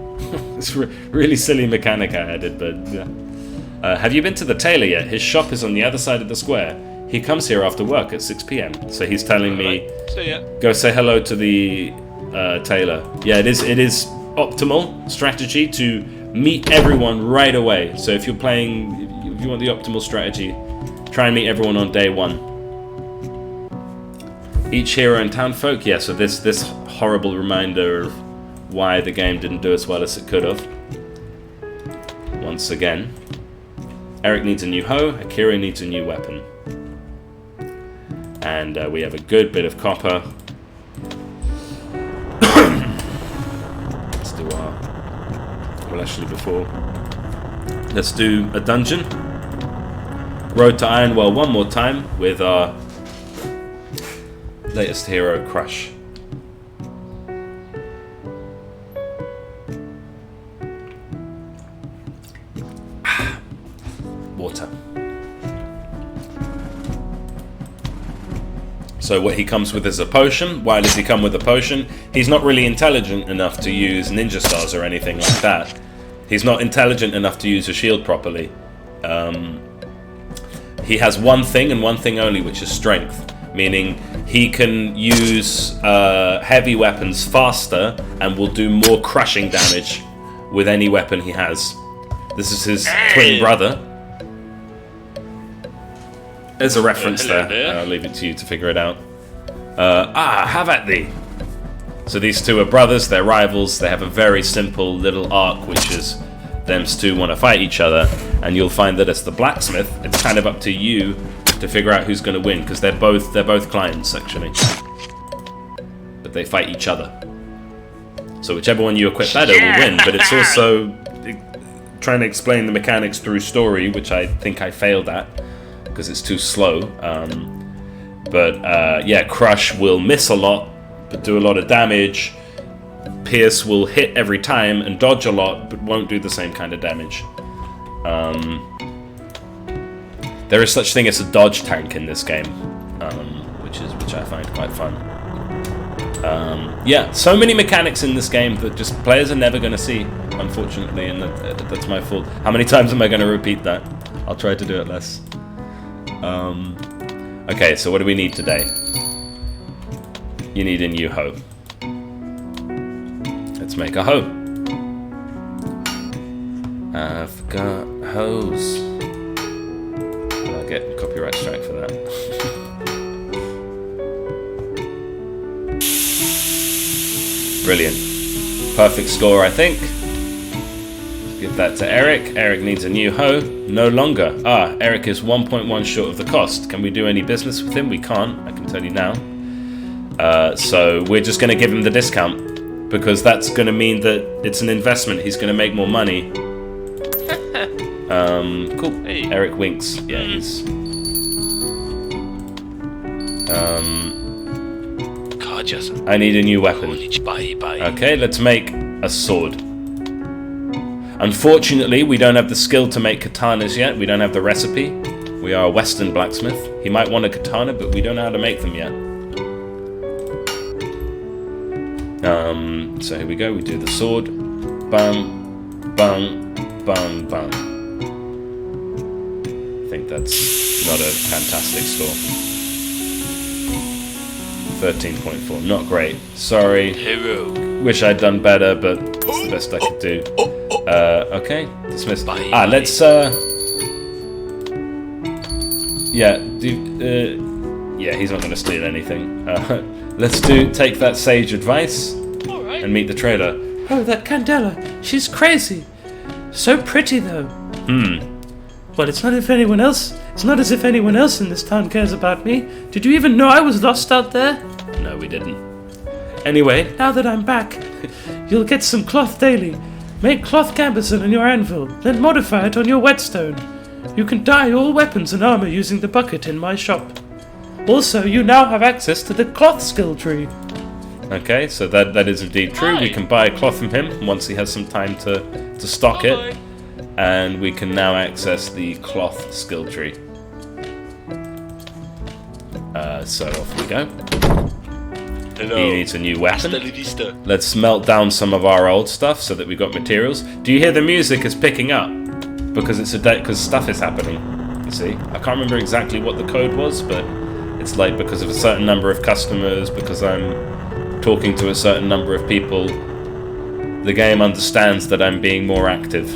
It's a really silly mechanic I added, but yeah. Have you been to the tailor yet? His shop is on the other side of the square. He comes here after work at 6 p.m. So he's telling me, go say hello to the tailor. Yeah, it is optimal strategy to meet everyone right away. So if you're playing, if you want the optimal strategy, try and meet everyone on day one. Each hero and townfolk, yeah, so this horrible reminder of why the game didn't do as well as it could have. Once again. Eric needs a new hoe, Akira needs a new weapon. And we have a good bit of copper. Let's do our... Well, actually before... Let's do a dungeon. Road to Ironwell one more time with our latest hero, Crush. Water. So what he comes with is a potion. Why does he come with a potion? He's not really intelligent enough to use ninja stars or anything like that. He's not intelligent enough to use a shield properly. He has one thing and one thing only, which is strength. Meaning he can use heavy weapons faster and will do more crushing damage with any weapon he has. This is his twin brother. There's a reference there. I'll leave it to you to figure it out. Have at thee. So these two are brothers, they're rivals, they have a very simple little arc, which is them two want to fight each other, and you'll find that as the blacksmith, it's kind of up to you to figure out who's going to win, because they're both clients actually, but they fight each other. So whichever one you equip better will win. But it's also trying to explain the mechanics through story, which I think I failed at because it's too slow. Yeah, Crush will miss a lot but do a lot of damage. Pierce will hit every time and dodge a lot but won't do the same kind of damage. There is such thing as a dodge tank in this game, which I find quite fun. Yeah, so many mechanics in this game that just players are never going to see, unfortunately, and that's my fault. How many times am I going to repeat that? I'll try to do it less. Okay, so what do we need today? You need a new hoe. Let's make a hoe. I've got hoes. I'll get a copyright strike for that. Brilliant. Perfect score, I think. Give that to Eric. Eric needs a new hoe. No longer. Eric is 1.1 short of the cost. Can we do any business with him? We can't, I can tell you now. So we're just going to give him the discount, because that's going to mean that it's an investment. He's going to make more money. Cool. Hey. Eric winks. Yeah, he's... I need a new weapon. Okay, let's make a sword. Unfortunately, we don't have the skill to make katanas yet. We don't have the recipe. We are a Western blacksmith. He might want a katana, but we don't know how to make them yet. So here we go. We do the sword. Bam, bam, bam, bam. think that's not a fantastic score. 13.4, not great. Sorry. Hero. Wish I'd done better, but it's the best I could do. Okay, dismissed. Let's yeah, he's not going to steal anything. Let's take that sage advice and meet the trader. Oh, that Candela. She's crazy. So pretty, though. But it's not as if anyone else in this town cares about me. Did you even know I was lost out there? No, we didn't. Anyway, now that I'm back, you'll get some cloth daily. Make cloth gambeson on your anvil, then modify it on your whetstone. You can dye all weapons and armor using the bucket in my shop. Also, you now have access to the cloth skill tree. Okay, so that is indeed true. We can buy a cloth from him once he has some time to stock it. And we can now access the cloth skill tree. So off we go. Hello. He needs a new weapon. Hasta la vista. Let's melt down some of our old stuff so that we've got materials. Do you hear the music is picking up? Because because stuff is happening. You see? I can't remember exactly what the code was, but it's like because of a certain number of customers, because I'm talking to a certain number of people, the game understands that I'm being more active.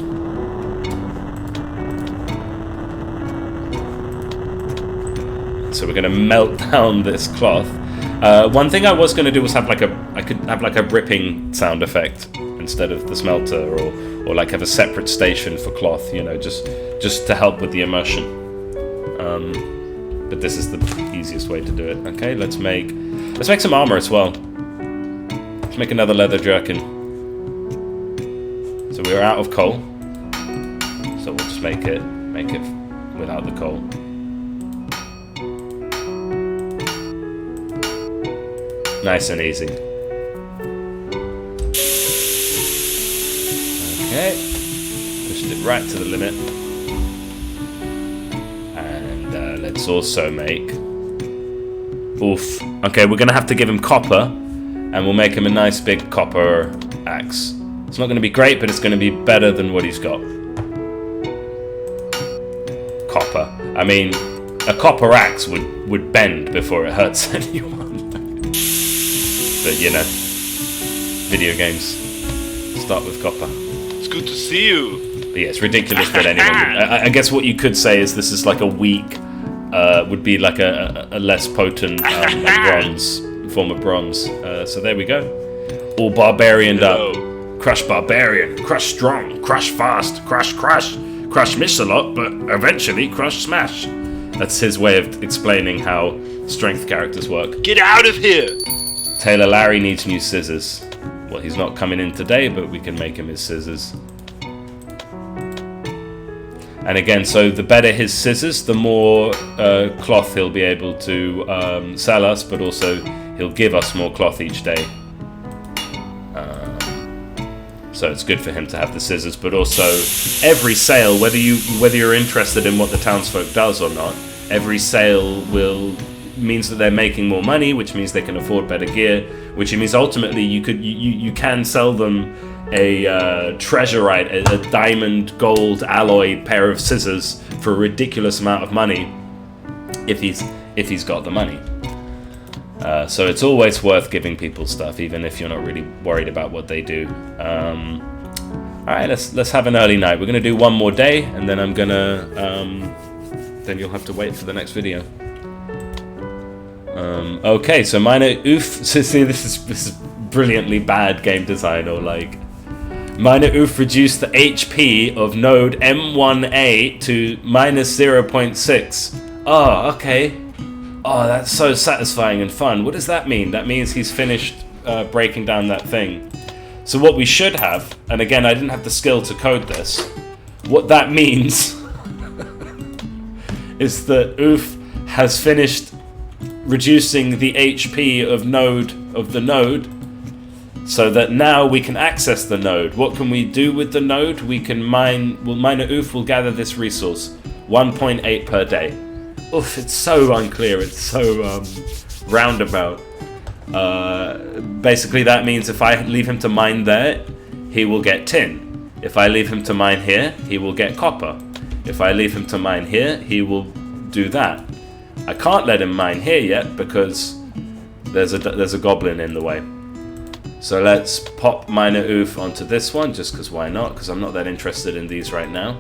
So we're going to melt down this cloth. One thing I was going to do was have I could have like a ripping sound effect instead of the smelter, or like have a separate station for cloth, you know, just to help with the immersion. But this is the easiest way to do it. Okay, let's make some armor as well. Let's make another leather jerkin. So we're out of coal, so we'll just make it without the coal. Nice and easy. Okay, pushed it right to the limit. And let's also make... Oof. Okay, we're going to have to give him copper, and we'll make him a nice big copper axe. It's not going to be great, but it's going to be better than what he's got. Copper. I mean, a copper axe would bend before it hurts anyone. But, you know, video games start with copper. It's good to see you. But yeah, it's ridiculous that anyone would... I guess what you could say is this is like a weak... would be like a less potent bronze, form of bronze. So there we go. All barbarioned up. Crush barbarian. Crush strong. Crush fast. Crush. Crush miss a lot, but eventually crush smash. That's his way of explaining how strength characters work. Get out of here! Taylor Larry needs new scissors. Well, he's not coming in today, but we can make him his scissors. And again, so the better his scissors, the more cloth he'll be able to sell us, but also he'll give us more cloth each day. So it's good for him to have the scissors, but also every sale, whether you're interested in what the townsfolk does or not, every sale means that they're making more money, which means they can afford better gear, which means ultimately you can sell them a treasurite, a diamond gold alloy pair of scissors for a ridiculous amount of money if he's got the money. So it's always worth giving people stuff, even if you're not really worried about what they do. Alright, let's have an early night. We're gonna do one more day, and then I'm gonna then you'll have to wait for the next video. Okay, so minor oof. So see, this is brilliantly bad game design, or like minor oof reduced the HP of node M1A to minus 0.6. Oh, okay. Oh, that's so satisfying and fun. What does that mean? That means he's finished breaking down that thing. So what we should have, and again, I didn't have the skill to code this. What that means is that oof has finished reducing the HP of the node, so that now we can access the node. What can we do with the node? We can miner oof will gather this resource, 1.8 per day. Oof, it's so unclear, it's so roundabout. Basically that means if I leave him to mine there, he will get tin. If I leave him to mine here, he will get copper. If I leave him to mine here, he will do that. I can't let him mine here yet because there's a goblin in the way. So let's pop Miner Oof onto this one, just because why not? Because I'm not that interested in these right now.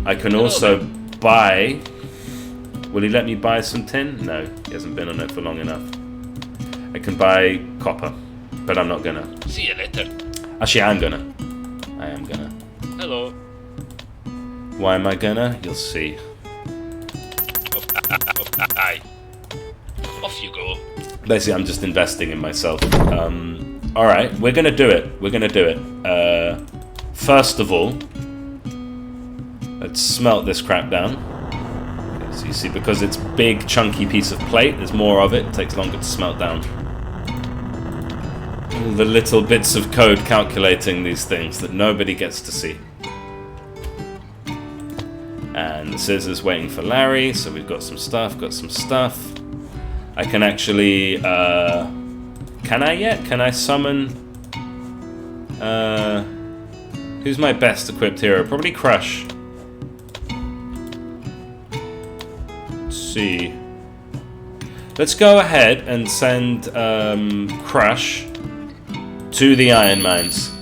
I can also buy... Will he let me buy some tin? No, he hasn't been on it for long enough. I can buy copper, but I'm not gonna. See you later. Actually, I am gonna. Hello. Why am I gonna? You'll see. Aye. Off you go. Basically, I'm just investing in myself. Alright, we're gonna do it. First of all, let's smelt this crap down. So you see, because it's big, chunky piece of plate, there's more of it. It takes longer to smelt down. All the little bits of code calculating these things that nobody gets to see. And the scissors waiting for Larry, so we've got some stuff, I can actually, can I yet? Can I summon, who's my best equipped hero? Probably Crush. Let's see. Let's go ahead and send, Crush to the Iron Mines.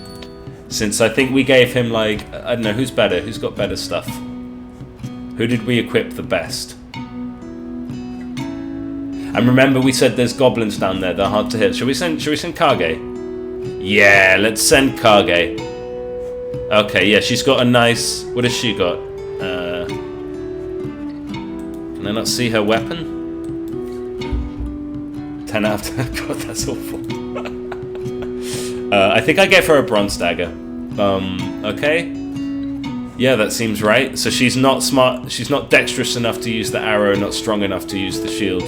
Since I think we gave him, like, I don't know, who's better? Who's got better stuff? Who did we equip the best? And remember, we said there's goblins down there. They're hard to hit. Should we send Kage? Yeah, let's send Kage. Okay, yeah, she's got a nice... What has she got? Can I not see her weapon? 10 out of 10. God, that's awful. I think I gave her a bronze dagger. Okay. Yeah, that seems right. So she's not smart. She's not dexterous enough to use the arrow, not strong enough to use the shield.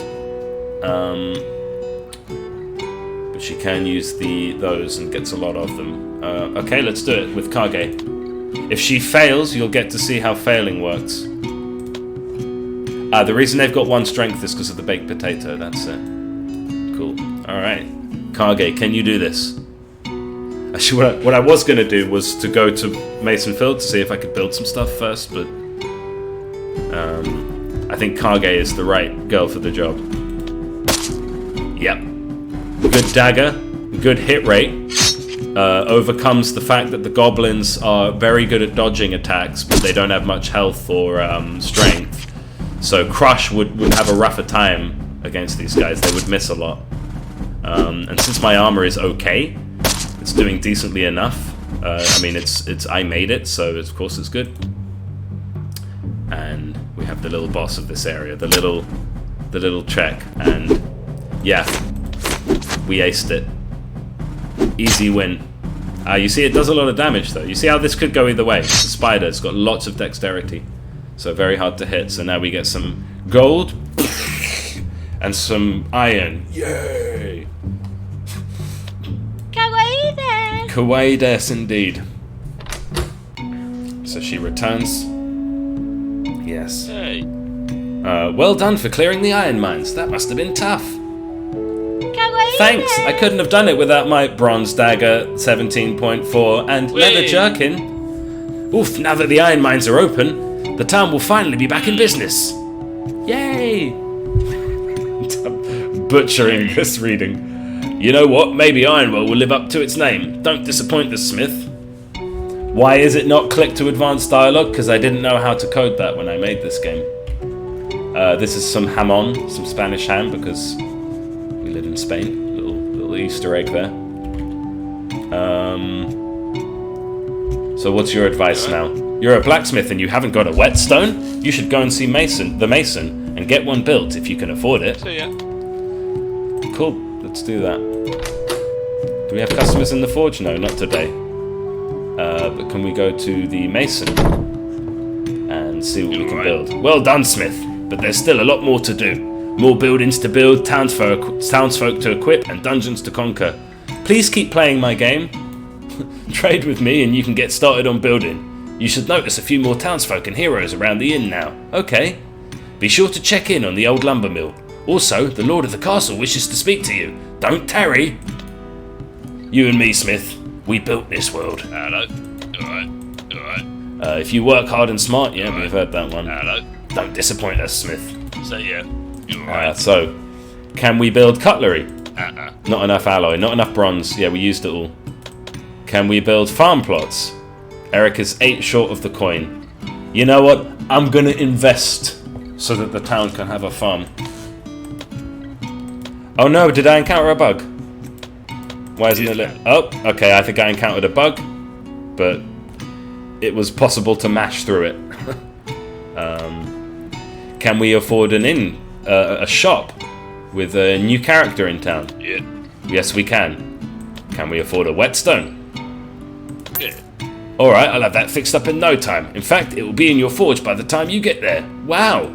But she can use those and gets a lot of them. Okay, let's do it with Kage. If she fails, you'll get to see how failing works. The reason they've got 1 strength is because of the baked potato. That's it. Cool. All right, Kage, can you do this? Actually, what I was going to do was to go to Masonfield to see if I could build some stuff first, but I think Kage is the right girl for the job. Yep. Good dagger, good hit rate. Overcomes the fact that the goblins are very good at dodging attacks, but they don't have much health or strength. So Crush would have a rougher time against these guys. They would miss a lot. And since my armor is okay, it's doing decently enough. I mean, I made it, so of course it's good. And we have the little boss of this area, the little check, and yeah, we aced it. Easy win. You see, it does a lot of damage though. You see how this could go either way. It's a spider. It's got lots of dexterity, so very hard to hit. So now we get some gold and some iron. Yay! Kawaii desu. Kawaii desu indeed. So she returns. Yes. Hey. Well done for clearing the iron mines. That must have been tough. Kawaii Thanks. desu. I couldn't have done it without my bronze dagger 17.4 and leather Whee! jerkin. Oof, now that the iron mines are open, the town will finally be back in business. Yay! Butchering this reading. You know what? Maybe Ironwell will live up to its name. Don't disappoint the smith. Why is it not click to advanced dialogue? Because I didn't know how to code that when I made this game. This is some jamon, some Spanish ham, because we live in Spain. Little Easter egg there. So what's your advice now? You're a blacksmith and you haven't got a whetstone? You should go and see the mason and get one built if you can afford it. So yeah. Cool, let's do that. Do we have customers in the forge? No, not today. But can we go to the mason and see what we can build? Well done, Smith, but there's still a lot more to do. More buildings to build, townsfolk to equip, and dungeons to conquer. Please keep playing my game. Trade with me and you can get started on building. You should notice a few more townsfolk and heroes around the inn now. Okay. Be sure to check in on the old lumber mill. Also, the lord of the castle wishes to speak to you. Don't tarry. You and me, Smith. We built this world. Hello. Alright. If you work hard and smart, yeah, we've heard that one. Hello. Don't disappoint us, Smith. So yeah, you're right. So, can we build cutlery? Uh-uh. Not enough alloy, not enough bronze. Yeah, we used it all. Can we build farm plots? Eric is 8 short of the coin. You know what? I'm gonna invest so that the town can have a farm. Oh no, did I encounter a bug? Why isn't it lit? Oh, okay, I think I encountered a bug, but it was possible to mash through it. Can we afford an inn, a shop with a new character in town? Yeah. Yes, we can. Can we afford a whetstone? Yeah. Alright, I'll have that fixed up in no time. In fact, it will be in your forge by the time you get there. Wow!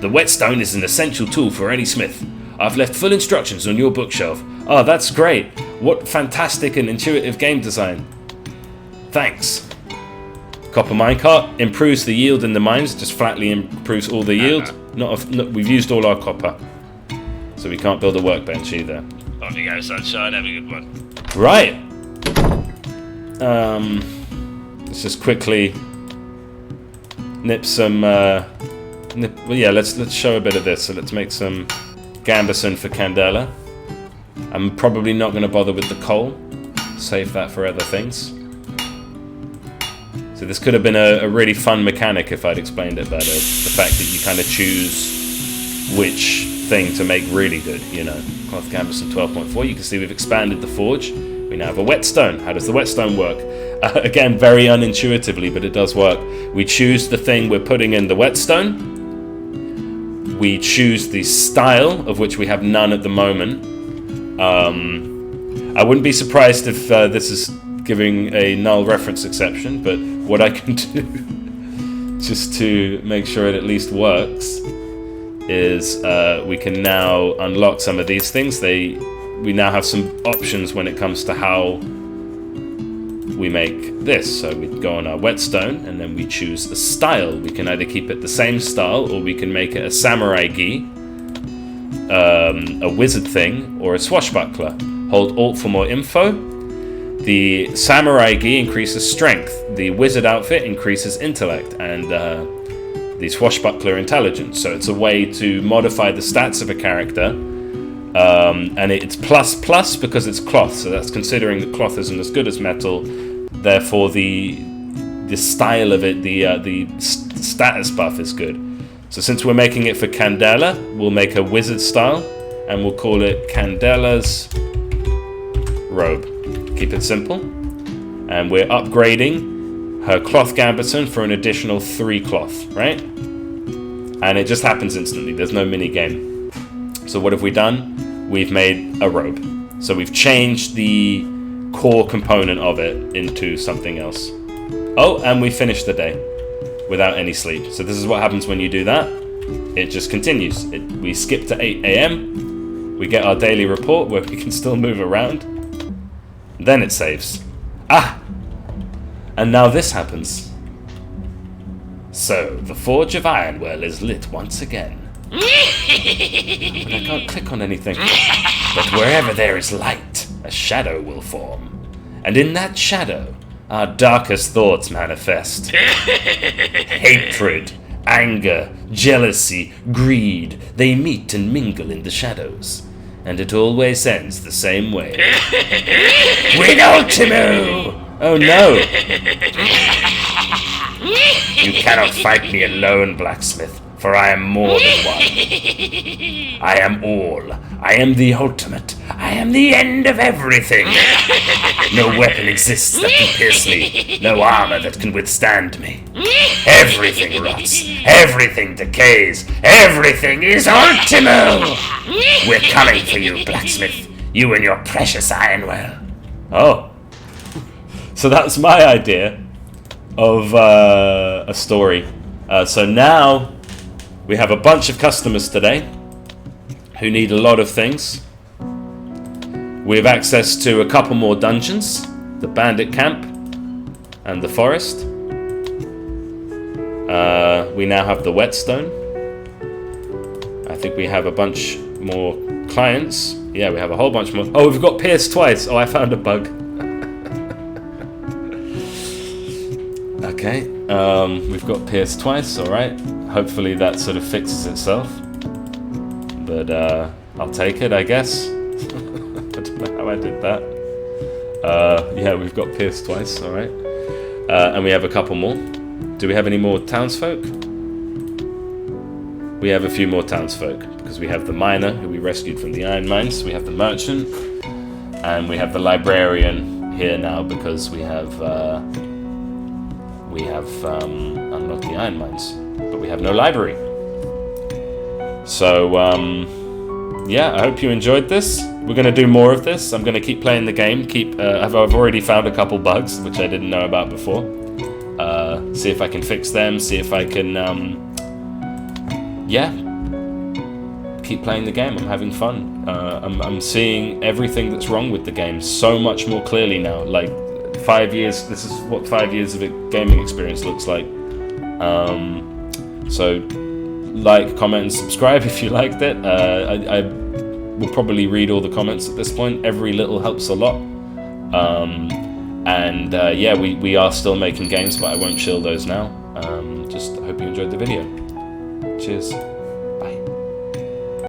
The whetstone is an essential tool for any smith. I've left full instructions on your bookshelf. Oh, that's great. What fantastic and intuitive game design. Thanks. Copper minecart improves the yield in the mines, just flatly improves all the yield. We've used all our copper. So we can't build a workbench either. On you go, sunshine. Have a good one. Right. Let's just quickly nip some. Let's show a bit of this. So let's make some gambeson for Candela. I'm probably not going to bother with the coal. Save that for other things. So this could have been a really fun mechanic if I'd explained it better. The fact that you kind of choose which thing to make really good, you know. Cloth gambeson 12.4. You can see we've expanded the forge. We now have a whetstone. How does the whetstone work? Again, very unintuitively, but it does work. We choose the thing we're putting in the whetstone. We choose the style, of which we have none at the moment. I wouldn't be surprised if this is giving a null reference exception, but what I can do, just to make sure it at least works, is we can now unlock some of these things. We now have some options when it comes to how we make this. So we go on our whetstone and then we choose a style. We can either keep it the same style or we can make it a samurai gi, a wizard thing, or a swashbuckler. Hold Alt for more info. The samurai gi increases strength. The wizard outfit increases intellect, and the swashbuckler intelligence. So it's a way to modify the stats of a character. And it's plus because it's cloth, so that's considering that cloth isn't as good as metal. Therefore, the style of it, the status buff is good. So since we're making it for Candela, we'll make a wizard style, and we'll call it Candela's robe. Keep it simple. And we're upgrading her cloth gambeson for an additional 3 cloth, right? And it just happens instantly. There's no mini game. So what have we done? We've made a robe. So we've changed the core component of it into something else. Oh, and we finished the day without any sleep. So this is what happens when you do that. It just continues. We skip to 8 AM. We get our daily report where we can still move around. Then it saves. Ah! And now this happens. So, the Forge of Ironwell is lit once again. But I can't click on anything. But wherever there is light, a shadow will form. And in that shadow, our darkest thoughts manifest. Hatred, anger, jealousy, greed, they meet and mingle in the shadows. And it always ends the same way. With Ultimo! Oh no! You cannot fight me alone, Blacksmith, for I am more than one. I am all. I am the ultimate. I am the end of everything. No weapon exists that can pierce me. No armor that can withstand me. Everything rots. Everything decays. Everything is Ultimo! We're coming for you, Blacksmith. You and your precious Ironwell. Oh. So that's my idea of a story. So now we have a bunch of customers today who need a lot of things. We have access to a couple more dungeons, the bandit camp and the forest. We now have the whetstone. I think we have a bunch more clients. Yeah, we have a whole bunch more. Oh, we've got pierced twice. Oh, I found a bug. Okay. We've got pierced twice, alright. Hopefully that sort of fixes itself. But I'll take it, I guess. I don't know how I did that. Yeah, we've got pierced twice, alright. And we have a couple more. Do we have any more townsfolk? We have a few more townsfolk, because we have the miner, who we rescued from the iron mines. We have the merchant, and we have the librarian here now, because we have unlocked the iron mines, but we have no library. So, yeah, I hope you enjoyed this. We're going to do more of this. I'm going to keep playing the game. I've already found a couple bugs, which I didn't know about before. See if I can fix them, see if I can, yeah, keep playing the game. I'm having fun. I'm seeing everything that's wrong with the game so much more clearly now. Like, 5 years, this is what 5 years of a gaming experience looks like. So, like, comment, and subscribe if you liked it. I will probably read all the comments at this point. Every little helps a lot. Yeah, we are still making games, but I won't shill those now. Just hope you enjoyed the video. Cheers. Bye.